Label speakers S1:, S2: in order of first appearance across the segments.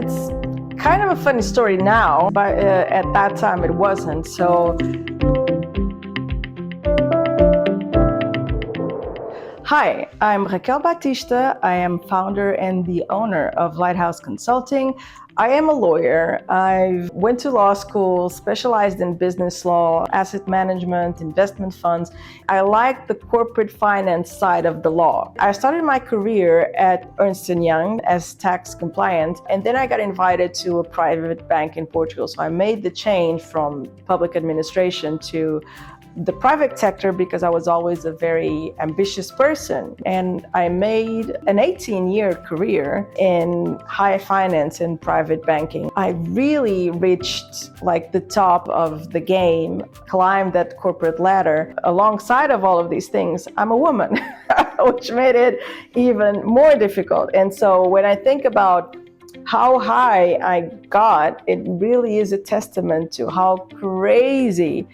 S1: It's kind of a funny story now, but at that time it wasn't. So, hi, I'm Raquel Batista. I am founder and the owner of Lighthouse Consulting. I am a lawyer. I went to law school, specialized in business law, asset management, investment funds. I like the corporate finance side of the law. I started my career at Ernst & Young as tax compliant, and then I got invited to a private bank in Portugal. So I made the change from public administration to the private sector because I was always a very ambitious person, and I made an 18-year career in high finance and private banking. I really reached like the top of the game, climbed that corporate ladder. Alongside of all of these things, I'm a woman, which made it even more difficult. And so when I think about how high I got, it really is a testament to how crazy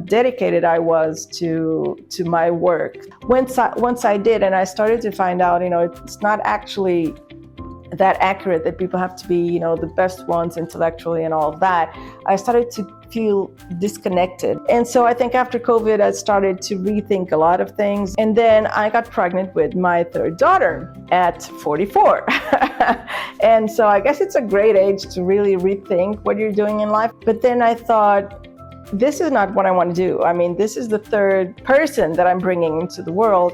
S1: dedicated I was to my work. Once I did, and I started to find out, it's not actually that accurate, that people have to be, the best ones intellectually and all of that. I started to feel disconnected. And so I think after COVID, I started to rethink a lot of things. And then I got pregnant with my third daughter at 44. And so I guess it's a great age to really rethink what you're doing in life. But then I thought, this is not what I want to do. I mean, this is the third person that I'm bringing into the world.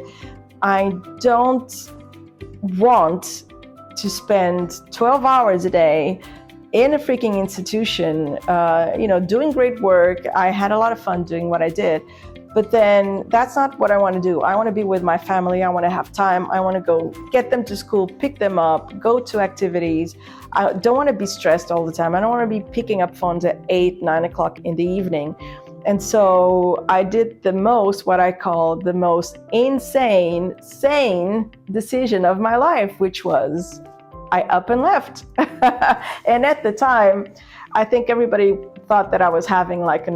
S1: I don't want to spend 12 hours a day in a freaking institution, doing great work. I had a lot of fun doing what I did, but then that's not what I want to do. I want to be with my family. I want to have time. I want to go get them to school, pick them up, go to activities. I don't want to be stressed all the time. I don't want to be picking up phones at 8, 9 o'clock in the evening. And so I did what I call the most sane decision of my life, which was I up and left. And at the time, I think everybody thought that I was having like a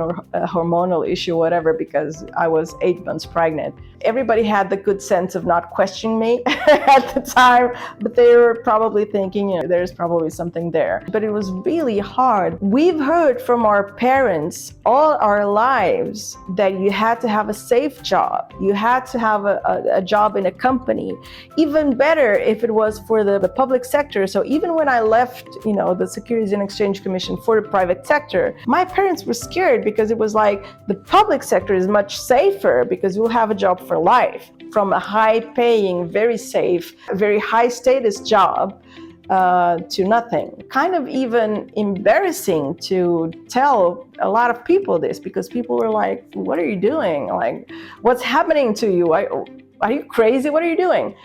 S1: hormonal issue or whatever, because I was 8 months pregnant. Everybody had the good sense of not questioning me at the time, but they were probably thinking, there's probably something there. But it was really hard. We've heard from our parents all our lives that you had to have a safe job. You had to have a job in a company. Even better if it was for the public sector. So even when I left, the Securities and Exchange Commission for the private sector, my parents were scared because it was like the public sector is much safer because you'll have a job for life, from a high-paying, very safe, very high-status job to nothing. Kind of even embarrassing to tell a lot of people this, because people were like, what are you doing? Like, what's happening to you? Are you crazy? What are you doing?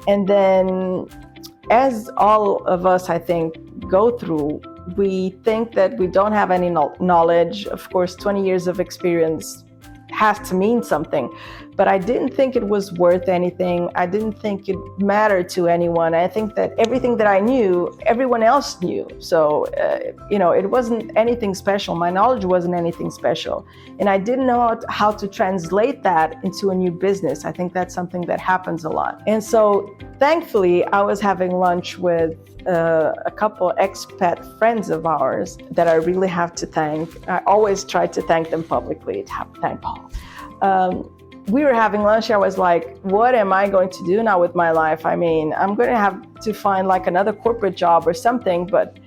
S1: And then, as all of us, I think, go through, we think that we don't have any knowledge. Of course, 20 years of experience has to mean something, but I didn't think it was worth anything. I didn't think it mattered to anyone. I think that everything that I knew, everyone else knew. So, it wasn't anything special. My knowledge wasn't anything special. And I didn't know how to translate that into a new business. I think that's something that happens a lot. And so, thankfully, I was having lunch with a couple expat friends of ours that I really have to thank. I always try to thank them publicly. Thank Paul. We were having lunch. I was like, what am I going to do now with my life? I mean, I'm going to have to find like another corporate job or something, but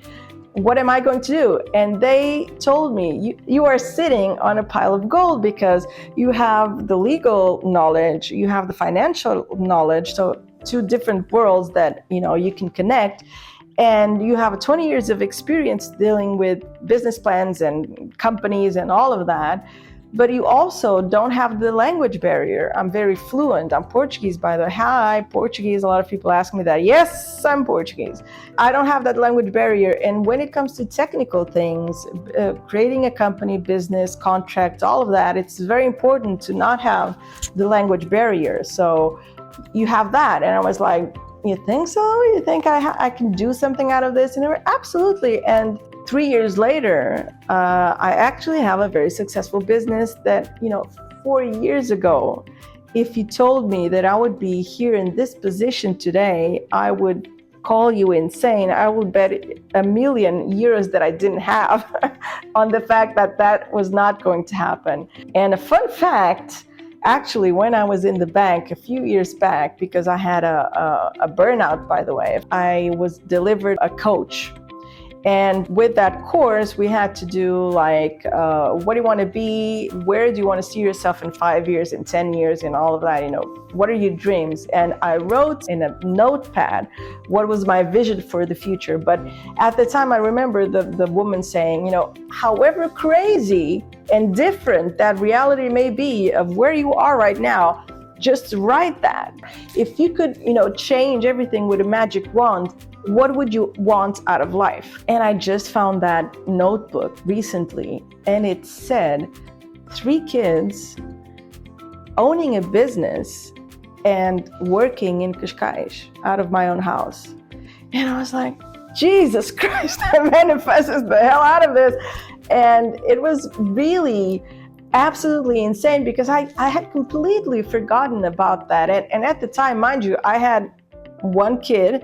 S1: what am I going to do? And they told me, you are sitting on a pile of gold because you have the legal knowledge, you have the financial knowledge. So two different worlds that, you can connect. And you have 20 years of experience dealing with business plans and companies and all of that. But you also don't have the language barrier. I'm very fluent. I'm Portuguese, by the way. Hi, Portuguese. A lot of people ask me that. Yes, I'm Portuguese. I don't have that language barrier. And when it comes to technical things, creating a company, business, contract, all of that, it's very important to not have the language barrier. So you have that. And I was like, you think so? You think I can do something out of this? And they were, absolutely. And 3 years later, I actually have a very successful business that, 4 years ago, if you told me that I would be here in this position today, I would call you insane. I will bet €1,000,000 that I didn't have on the fact that that was not going to happen. And a fun fact, actually, when I was in the bank a few years back, because I had a burnout, by the way, I was delivered a coach. And with that course, we had to do like, what do you want to be? Where do you want to see yourself in 5 years, in 10 years, and all of that, what are your dreams? And I wrote in a notepad what was my vision for the future. But at the time, I remember the woman saying, however crazy and different that reality may be of where you are right now, just write that. If you could, change everything with a magic wand, what would you want out of life? And I just found that notebook recently, and it said 3 kids, owning a business, and working in Cascais out of my own house. And I was like, Jesus Christ, I manifested the hell out of this. And it was really absolutely insane because I had completely forgotten about that. And at the time, mind you, I had 1 kid.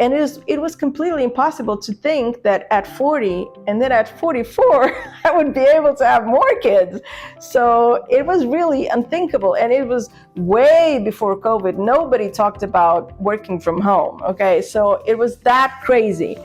S1: And it was completely impossible to think that at 40 and then at 44, I would be able to have more kids. So it was really unthinkable. And it was way before COVID. Nobody talked about working from home. Okay, so it was that crazy.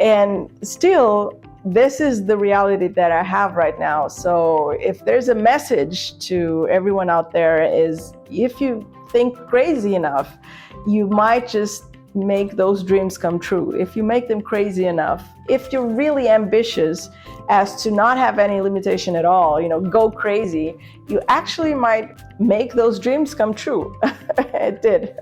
S1: And still, this is the reality that I have right now. So if there's a message to everyone out there is, if you think crazy enough, you might just make those dreams come true. If you make them crazy enough, if you're really ambitious as to not have any limitation at all, go crazy, you actually might make those dreams come true. It did.